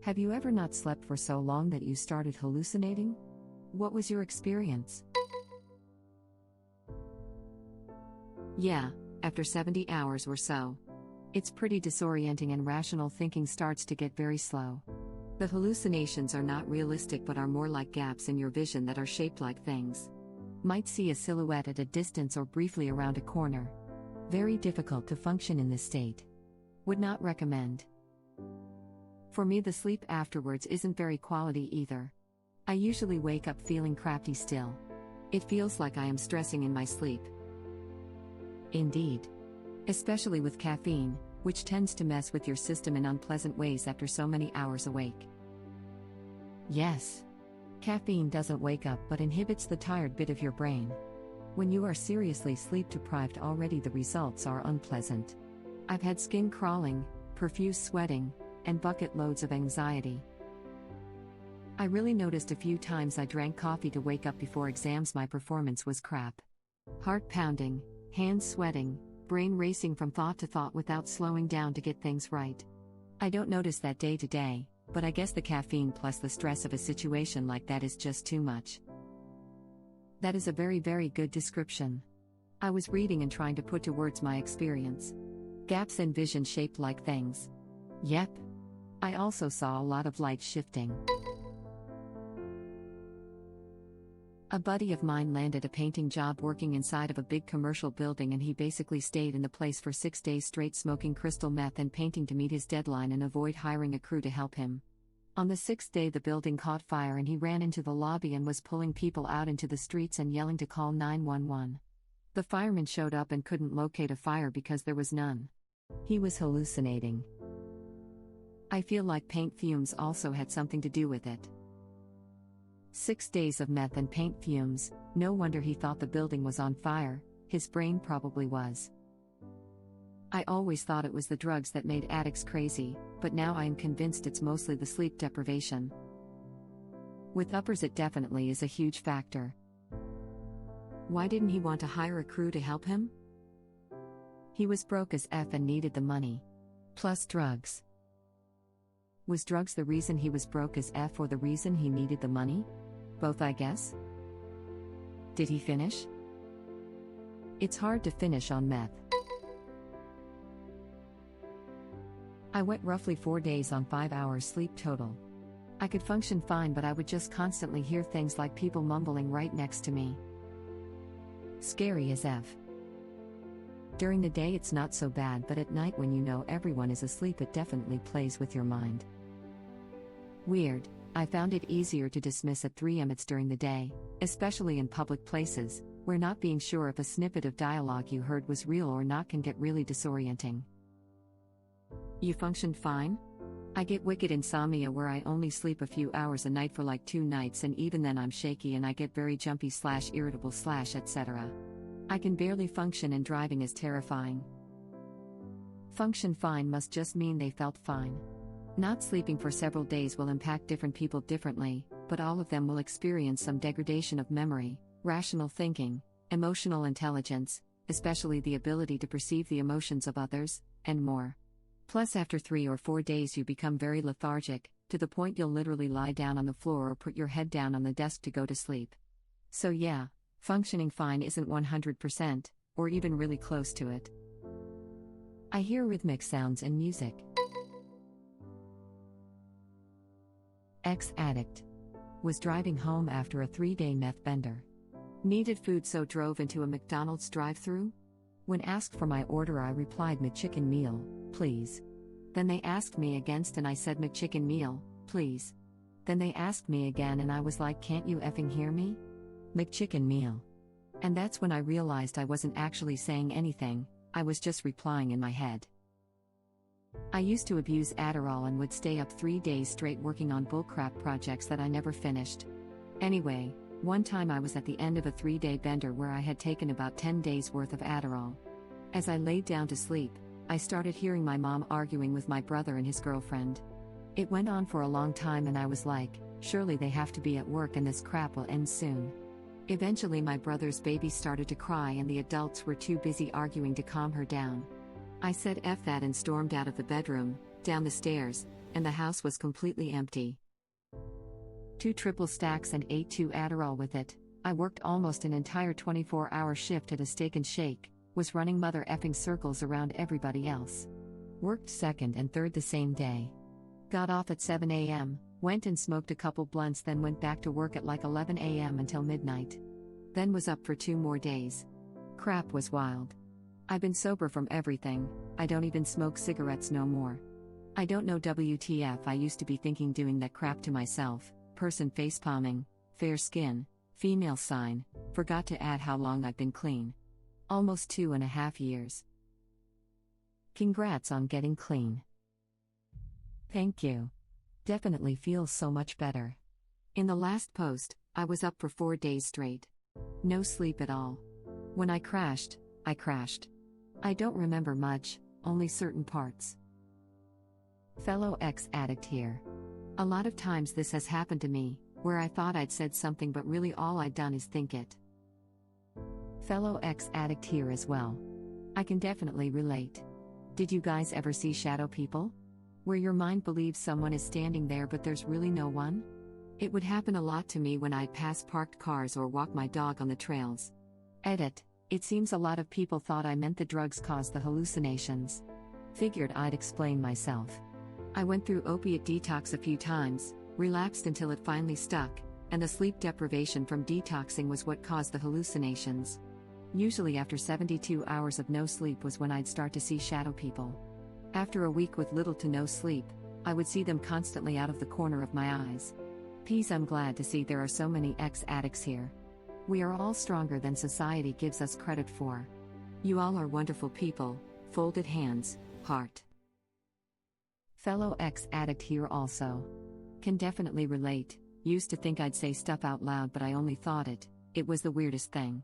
Have you ever not slept for so long that you started hallucinating? What was your experience? Yeah, after 70 hours or so. It's pretty disorienting and rational thinking starts to get very slow. The hallucinations are not realistic but are more like gaps in your vision that are shaped like things. Might see a silhouette at a distance or briefly around a corner. Very difficult to function in this state. Would not recommend. For me, the sleep afterwards isn't very quality either. I usually wake up feeling crappy still. It feels like I am stressing in my sleep. Indeed. Especially with caffeine, which tends to mess with your system in unpleasant ways after so many hours awake. Yes. Caffeine doesn't wake up but inhibits the tired bit of your brain. When you are seriously sleep deprived already, the results are unpleasant. I've had skin crawling, profuse sweating, and bucket loads of anxiety. I really noticed a few times I drank coffee to wake up before exams. My performance was crap. Heart pounding, hands sweating, brain racing from thought to thought without slowing down to get things right. I don't notice that day to day, but I guess the caffeine plus the stress of a situation like that is just too much. That is a very, very good description. I was reading and trying to put to words my experience. Gaps in vision shaped like things. Yep. I also saw a lot of light shifting. A buddy of mine landed a painting job working inside of a big commercial building, and he basically stayed in the place for 6 days straight smoking crystal meth and painting to meet his deadline and avoid hiring a crew to help him. On the 6th day the building caught fire and he ran into the lobby and was pulling people out into the streets and yelling to call 911. The firemen showed up and couldn't locate a fire because there was none. He was hallucinating. I feel like paint fumes also had something to do with it. 6 days of meth and paint fumes, no wonder he thought the building was on fire, his brain probably was. I always thought it was the drugs that made addicts crazy, but now I am convinced it's mostly the sleep deprivation. With uppers it definitely is a huge factor. Why didn't he want to hire a crew to help him? He was broke as F and needed the money. Plus drugs. Was drugs the reason he was broke as F or the reason he needed the money? Both, I guess. Did he finish? It's hard to finish on meth. I went roughly 4 days on 5 hours sleep total. I could function fine, but I would just constantly hear things like people mumbling right next to me. Scary as F. During the day it's not so bad, but at night when you know everyone is asleep it definitely plays with your mind. Weird. I found it easier to dismiss at 3 minutes during the day, especially in public places, where not being sure if a snippet of dialogue you heard was real or not can get really disorienting. You functioned fine? I get wicked insomnia where I only sleep a few hours a night for like 2 nights, and even then I'm shaky and I get very jumpy / irritable / etc. I can barely function and driving is terrifying. Function fine must just mean they felt fine. Not sleeping for several days will impact different people differently, but all of them will experience some degradation of memory, rational thinking, emotional intelligence, especially the ability to perceive the emotions of others, and more. Plus after 3 or 4 days you become very lethargic, to the point you'll literally lie down on the floor or put your head down on the desk to go to sleep. So yeah, functioning fine isn't 100%, or even really close to it. I hear rhythmic sounds and music. Ex-addict. Was driving home after a 3-day meth bender. Needed food so drove into a McDonald's drive-thru. When asked for my order I replied McChicken meal, please. Then they asked me again and I said McChicken meal, please. Then they asked me again and I was like, can't you effing hear me? McChicken meal. And that's when I realized I wasn't actually saying anything, I was just replying in my head. I used to abuse Adderall and would stay up 3 days straight working on bullcrap projects that I never finished. Anyway, one time I was at the end of a 3-day bender where I had taken about 10 days worth of Adderall. As I laid down to sleep, I started hearing my mom arguing with my brother and his girlfriend. It went on for a long time and I was like, surely they have to be at work and this crap will end soon. Eventually my brother's baby started to cry and the adults were too busy arguing to calm her down. I said F that and stormed out of the bedroom, down the stairs, and the house was completely empty. 2 triple stacks and ate 2 Adderall with it. I worked almost an entire 24-hour shift at a Steak and Shake, was running mother effing circles around everybody else. Worked second and third the same day. Got off at 7 a.m., went and smoked a couple blunts, then went back to work at like 11 a.m. until midnight. Then was up for 2 more days. Crap was wild. I've been sober from everything, I don't even smoke cigarettes no more. I don't know WTF, I used to be thinking doing that crap to myself. Person facepalming, fair skin, female sign, forgot to add how long I've been clean. Almost 2.5 years. Congrats on getting clean. Thank you. Definitely feels so much better. In the last post, I was up for 4 days straight. No sleep at all. When I crashed, I crashed. I don't remember much, only certain parts. Fellow ex-addict here. A lot of times this has happened to me, where I thought I'd said something but really all I'd done is think it. Fellow ex-addict here as well. I can definitely relate. Did you guys ever see shadow people? Where your mind believes someone is standing there but there's really no one? It would happen a lot to me when I'd pass parked cars or walk my dog on the trails. Edit. It seems a lot of people thought I meant the drugs caused the hallucinations. Figured I'd explain myself. I went through opiate detox a few times, relapsed until it finally stuck, and the sleep deprivation from detoxing was what caused the hallucinations. Usually after 72 hours of no sleep was when I'd start to see shadow people. After a week with little to no sleep, I would see them constantly out of the corner of my eyes. Peace, I'm glad to see there are so many ex-addicts here. We are all stronger than society gives us credit for. You all are wonderful people, folded hands, heart. Fellow ex-addict here also. Can definitely relate, used to think I'd say stuff out loud but I only thought it was the weirdest thing.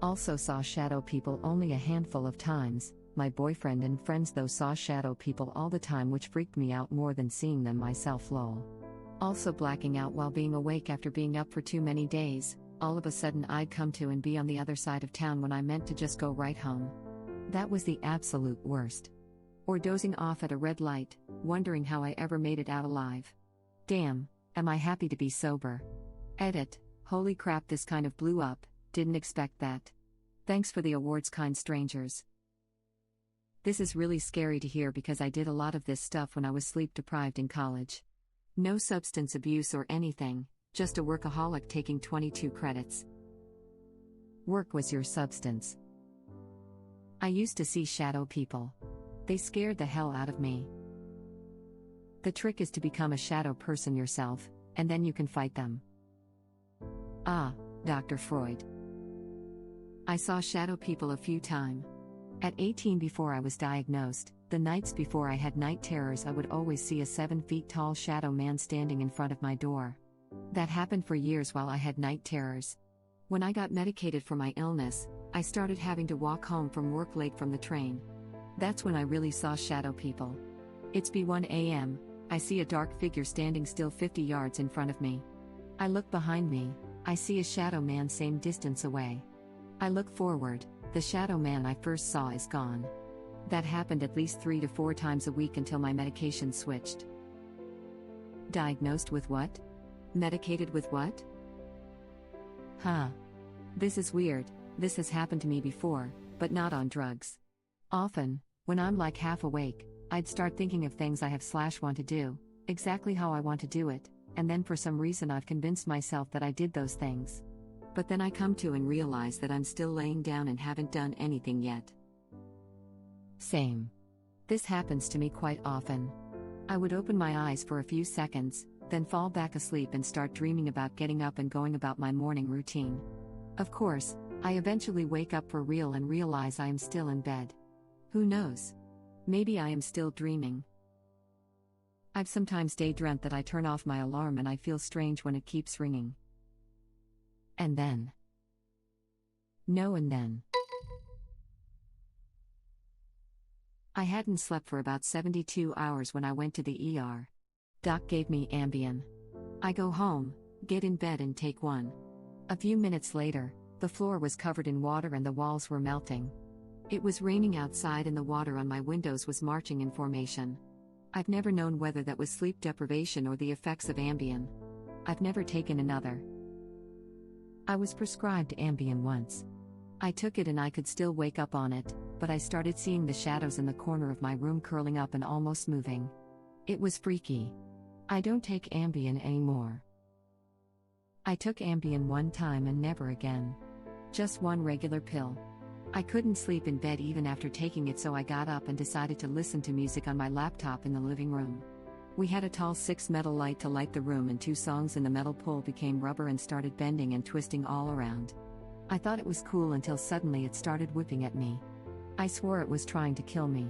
Also saw shadow people only a handful of times, my boyfriend and friends though saw shadow people all the time which freaked me out more than seeing them myself lol. Also blacking out while being awake after being up for too many days, all of a sudden I'd come to and be on the other side of town when I meant to just go right home. That was the absolute worst. Or dozing off at a red light, wondering how I ever made it out alive. Damn, am I happy to be sober. Edit. Holy crap, this kind of blew up, didn't expect that. Thanks for the awards, kind strangers. This is really scary to hear because I did a lot of this stuff when I was sleep deprived in college. No substance abuse or anything, just a workaholic taking 22 credits. Work was your substance. I used to see shadow people. They scared the hell out of me. The trick is to become a shadow person yourself, and then you can fight them. Ah, Dr. Freud. I saw shadow people a few times. At 18 before I was diagnosed, the nights before I had night terrors I would always see a 7 feet tall shadow man standing in front of my door. That happened for years while I had night terrors. When I got medicated for my illness, I started having to walk home from work late from the train. That's when I really saw shadow people. It's b1 a.m., I see a dark figure standing still 50 yards in front of me. I look behind me, I see a shadow man same distance away. I look forward, the shadow man I first saw is gone. That happened at least 3 to 4 times a week until my medication switched. Diagnosed with what? Medicated with what? Huh. This is weird, this has happened to me before, but not on drugs. Often, when I'm like half awake, I'd start thinking of things I have/want to do, exactly how I want to do it, and then for some reason I've convinced myself that I did those things. But then I come to and realize that I'm still laying down and haven't done anything yet. Same. This happens to me quite often. I would open my eyes for a few seconds, then fall back asleep and start dreaming about getting up and going about my morning routine. Of course, I eventually wake up for real and realize I am still in bed. Who knows? Maybe I am still dreaming. I've sometimes daydreamt that I turn off my alarm and I feel strange when it keeps ringing. And then. I hadn't slept for about 72 hours when I went to the ER. Doc gave me Ambien. I go home, get in bed and take one. A few minutes later, the floor was covered in water and the walls were melting. It was raining outside and the water on my windows was marching in formation. I've never known whether that was sleep deprivation or the effects of Ambien. I've never taken another. I was prescribed Ambien once. I took it and I could still wake up on it, but I started seeing the shadows in the corner of my room curling up and almost moving. It was freaky. I don't take Ambien anymore. I took Ambien one time and never again. Just one regular pill. I couldn't sleep in bed even after taking it, so I got up and decided to listen to music on my laptop in the living room. We had a tall 6 metal light to light the room, and 2 songs in the metal pole became rubber and started bending and twisting all around. I thought it was cool until suddenly it started whipping at me. I swore it was trying to kill me.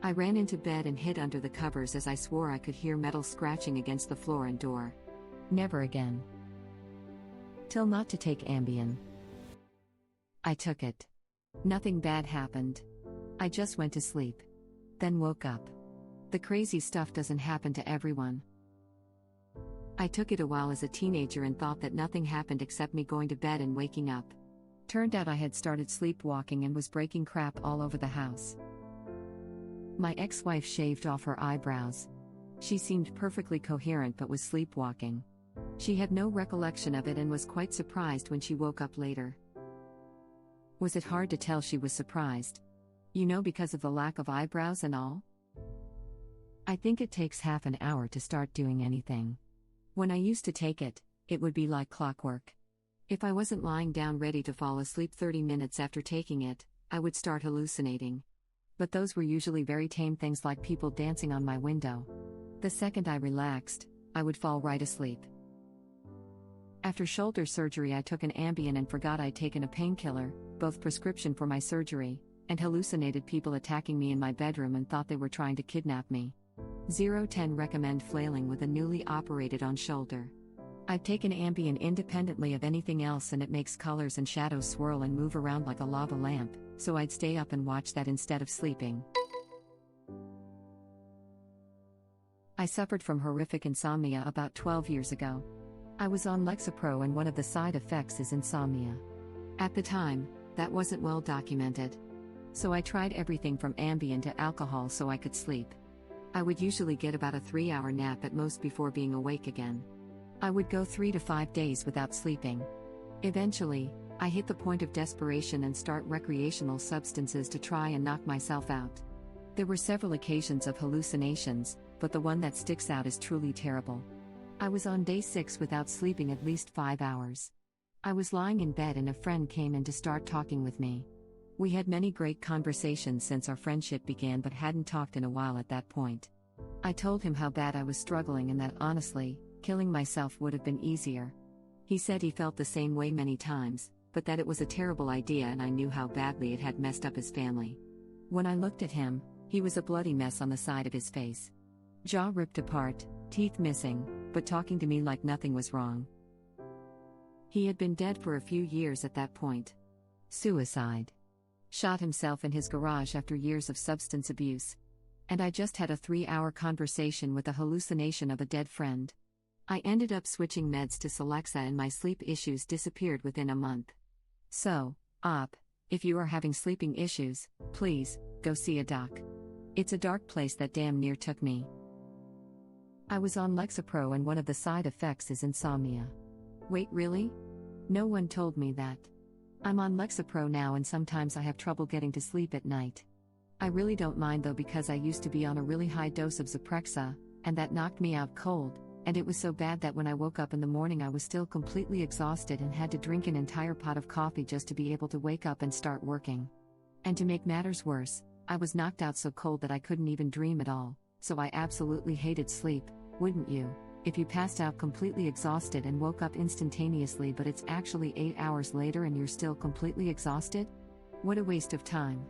I ran into bed and hid under the covers as I swore I could hear metal scratching against the floor and door. Never again. Till not to take Ambien. I took it. Nothing bad happened. I just went to sleep. Then woke up. The crazy stuff doesn't happen to everyone. I took it a while as a teenager and thought that nothing happened except me going to bed and waking up. Turned out I had started sleepwalking and was breaking crap all over the house. My ex-wife shaved off her eyebrows. She seemed perfectly coherent but was sleepwalking. She had no recollection of it and was quite surprised when she woke up later. Was it hard to tell she was surprised? You know, because of the lack of eyebrows and all? I think it takes half an hour to start doing anything. When I used to take it, it would be like clockwork. If I wasn't lying down ready to fall asleep 30 minutes after taking it, I would start hallucinating. But those were usually very tame things like people dancing on my window. The second I relaxed, I would fall right asleep. After shoulder surgery, I took an Ambien and forgot I'd taken a painkiller, both prescription for my surgery, and hallucinated people attacking me in my bedroom and thought they were trying to kidnap me. 0-10 recommend flailing with a newly operated on shoulder. I've taken Ambien independently of anything else and it makes colors and shadows swirl and move around like a lava lamp, so I'd stay up and watch that instead of sleeping. I suffered from horrific insomnia about 12 years ago. I was on Lexapro and one of the side effects is insomnia. At the time, that wasn't well documented. So I tried everything from Ambien to alcohol so I could sleep. I would usually get about a 3-hour nap at most before being awake again. I would go 3 to 5 days without sleeping. Eventually, I hit the point of desperation and start recreational substances to try and knock myself out. There were several occasions of hallucinations, but the one that sticks out is truly terrible. I was on day 6 without sleeping at least 5 hours. I was lying in bed and a friend came in to start talking with me. We had many great conversations since our friendship began but hadn't talked in a while at that point. I told him how bad I was struggling and that honestly, killing myself would have been easier. He said he felt the same way many times, but that it was a terrible idea and I knew how badly it had messed up his family. When I looked at him, he was a bloody mess on the side of his face. Jaw ripped apart, teeth missing, but talking to me like nothing was wrong. He had been dead for a few years at that point. Suicide. Shot himself in his garage after years of substance abuse. And I just had a 3-hour conversation with a hallucination of a dead friend. I ended up switching meds to Celexa and my sleep issues disappeared within a month. So, if you are having sleeping issues, please, go see a doc. It's a dark place that damn near took me. I was on Lexapro and one of the side effects is insomnia. Wait, really? No one told me that. I'm on Lexapro now and sometimes I have trouble getting to sleep at night. I really don't mind though because I used to be on a really high dose of Zyprexa, and that knocked me out cold, and it was so bad that when I woke up in the morning I was still completely exhausted and had to drink an entire pot of coffee just to be able to wake up and start working. And to make matters worse, I was knocked out so cold that I couldn't even dream at all, so I absolutely hated sleep, wouldn't you? If you passed out completely exhausted and woke up instantaneously but it's actually 8 hours later and you're still completely exhausted? What a waste of time.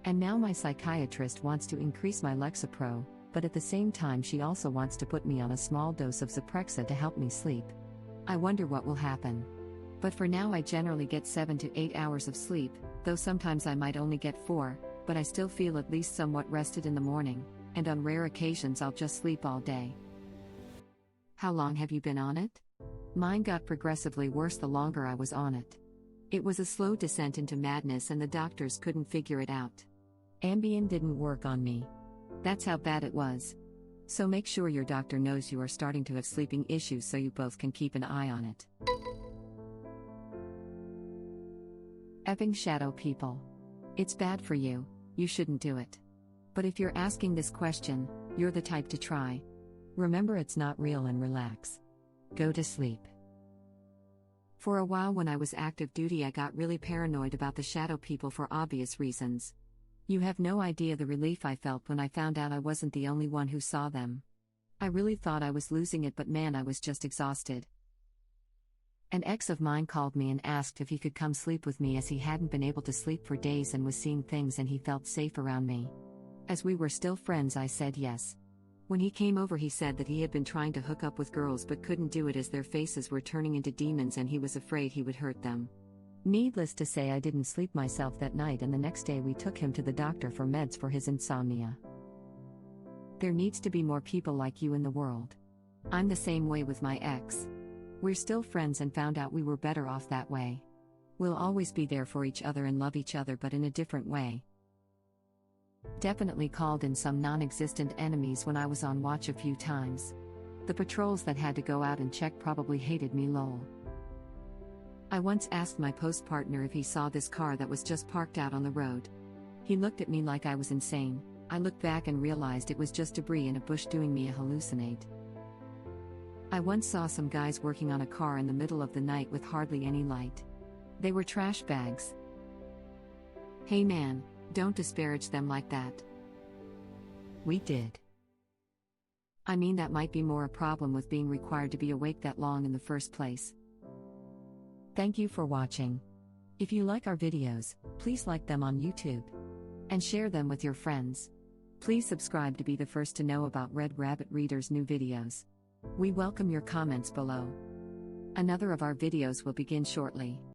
And now my psychiatrist wants to increase my Lexapro, but at the same time she also wants to put me on a small dose of Zyprexa to help me sleep. I wonder what will happen. But for now I generally get 7 to 8 hours of sleep, though sometimes I might only get 4, but I still feel at least somewhat rested in the morning, and on rare occasions I'll just sleep all day. How long have you been on it? Mine got progressively worse the longer I was on it. It was a slow descent into madness and the doctors couldn't figure it out. Ambien didn't work on me. That's how bad it was. So make sure your doctor knows you are starting to have sleeping issues so you both can keep an eye on it. Effing shadow people. It's bad for you, you shouldn't do it. But if you're asking this question, you're the type to try. Remember, it's not real, and relax. Go to sleep. For a while when I was active duty, I got really paranoid about the shadow people for obvious reasons. You have no idea the relief I felt when I found out I wasn't the only one who saw them. I really thought I was losing it, but man, I was just exhausted. An ex of mine called me and asked if he could come sleep with me, as he hadn't been able to sleep for days and was seeing things and he felt safe around me. As we were still friends, I said yes. When he came over, he said that he had been trying to hook up with girls but couldn't do it as their faces were turning into demons and he was afraid he would hurt them. Needless to say, I didn't sleep myself that night, and the next day we took him to the doctor for meds for his insomnia. There needs to be more people like you in the world. I'm the same way with my ex. We're still friends and found out we were better off that way. We'll always be there for each other and love each other, but in a different way. Definitely called in some non-existent enemies when I was on watch a few times. The patrols that had to go out and check probably hated me, lol. I once asked my post partner if he saw this car that was just parked out on the road. He looked at me like I was insane. I looked back and realized it was just debris in a bush doing me a hallucinate. I once saw some guys working on a car in the middle of the night with hardly any light. They were trash bags. Hey man, don't disparage them like that. We did. I mean, that might be more a problem with being required to be awake that long in the first place. Thank you for watching. If you like our videos, please like them on YouTube and share them with your friends. Please subscribe to be the first to know about Red Rabbit Reader's new videos. We welcome your comments below. Another of our videos will begin shortly.